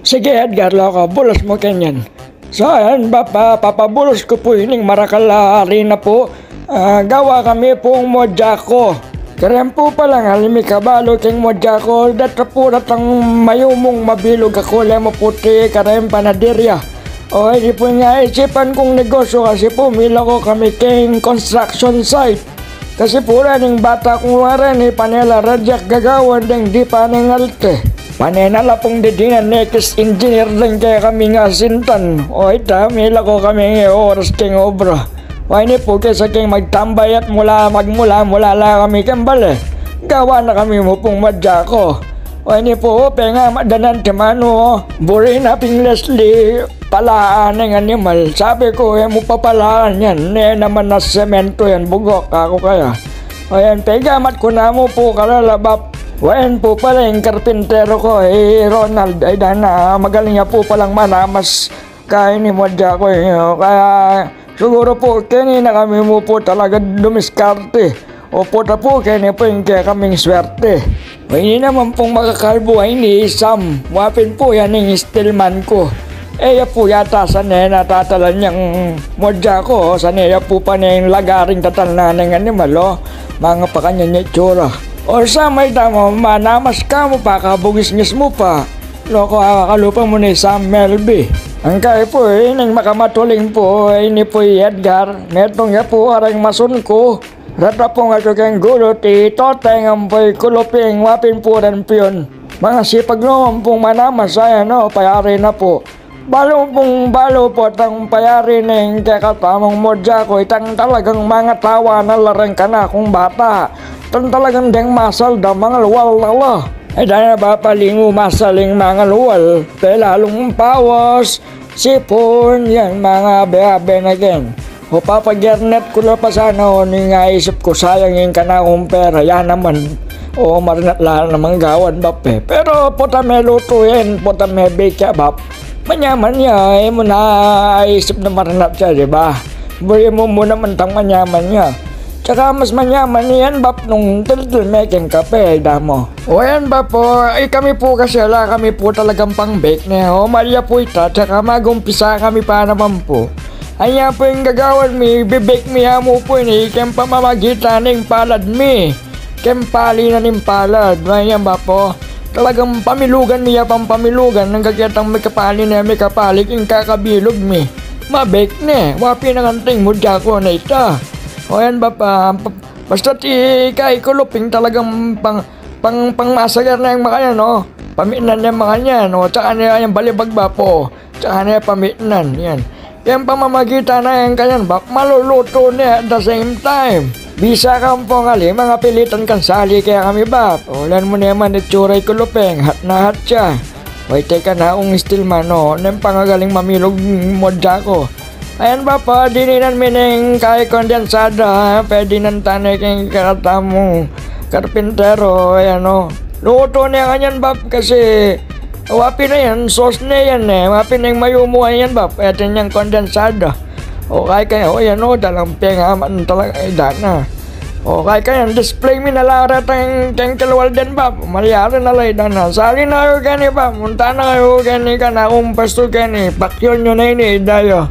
Sige Edgar, loko, bulos mo kanyan. So ayan, papabulos ko po ining Marakal Arena po. Gawa kami pong Mojaco. Karen po palang halimi kabalo king Mojaco. Data po datang mayumong mabilog ako lemo puti karen panaderya. O hindi po nga isipan kong negosyo kasi po mila ko kami king construction site. Kasi po rin bata kong waran panela radyak gagawan ding di panengalte. Panenala pong didinan next engineer din kaya kami nga sintan. O ita, mila ko kami oras king obra. O ini po kaysa king magtambay at mula la kami kembali. Gawa na kami mo pong Mojaco. O ini po, penga madanan timano. Buri na ping Leslie palaan ng animal. Sabi ko, mo papalaan yan. Naman na semento yan, bugok ako kaya. O yan, pegamat ko na mo po kalalabap. Wayan po pala yung karpintero ko, Ronald, ay dana, magaling niya po palang manamas kaya ni Mojaco. Kaya siguro po, kanina kami mo po talaga dumiskarte. O po ta po, kaya po yung kaya kaming swerte. O hindi naman pong makakalbo ay ni Sam. Wapin po yan yung stillman ko. Ya po yata sa natatalan niyang Mojaco. Sa po pa na yung lagaring tatalnan ng animal, mga pa kanya niya itsura. O sa may tamo, manamas ka mo pa, kabugis-ngis mo pa. Loko, kalupa mo ni Sam Melby. Ang kaya po nang makamatuling po, ini po Edgar. Netong ya po, arang masun ko. Rata po nga kang gulo, toteng ang po'y kuluping, wapin po rin piyon. Mga sipag naman pong manamas, ayan payari na po. Balo po tang payari ng kakatamang Mojaco, itang talagang mga tawa na larang ka na kung bata. Tan talagang deng masal da mga luwal lala. Ay dahil ba palingo masaling mga luwal. Lalong pawas, sipon, yan mga beabe na gen. O papagernet ko na pa sana o nga isip ko sayang yung kanakong pera. Yan naman. O marinat lang naman gawan bape. Pero puta may luto yan, puta may bake bap. Manyaman niya, mo na isip na marinat siya, diba? Buri mo muna mantang manyaman niya. Tsaka mas manyaman yan bap nung tiltil making kape, damo. O yan ba po, kami po kasi kami po talagang pang bake na Maria po ita, tsaka magumpisa kami pa naman po. Anya po yung gagawan mi, bibake mi mo po ni, kem pamamagitan ng palad mi. Kem pali na ng palad, yan ba po. Talagang pamilugan miya pampamilugan, nang kagyatang may kapali na may kapali, king kakabilog mi. Mabake na, wapi na kanting Mojaco na ita. O yan ba pa, basta kay kuluping talagang pang masagar na yung mga yan, paminan yung mga yan, tsaka na yung balibag ba po, tsaka na yung paminan, yan. Yung pamamagitan na yung kanyan ba, maluluto niya at the same time. Bisa ka po ngali, mga pilitan kang sali kaya kami ba, ulan mo naman itsuray kuluping, hat na hat siya. Wait, teka na, stillman, nang pangagaling mamilog Mojaco. Ayan ba pa, dininan mineng kay kondensada, pwede nang tanay kay kakatamong karpintero, ayan Luto na yan ba, kasi wapi na yan, sauce na yan wapi na yung mayumuha yan ba, pwede niyang kondensada. O kaya kayo, ayan dalang pengaman talaga, dana. O kaya kayo, display mi nalara tayong kalawal din ba, malyari nalay dana. Sali na kayo gani ba, munta na kayo gani ka na, pasto gani, pakyon nyo na yun dayo.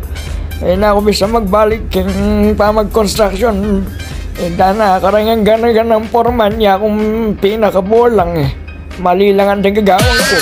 Na ako bisa magbalik king pamag-construction. Dana, karangang ganang forman niya kung pinakabulang Mali lang ang gagawin ko.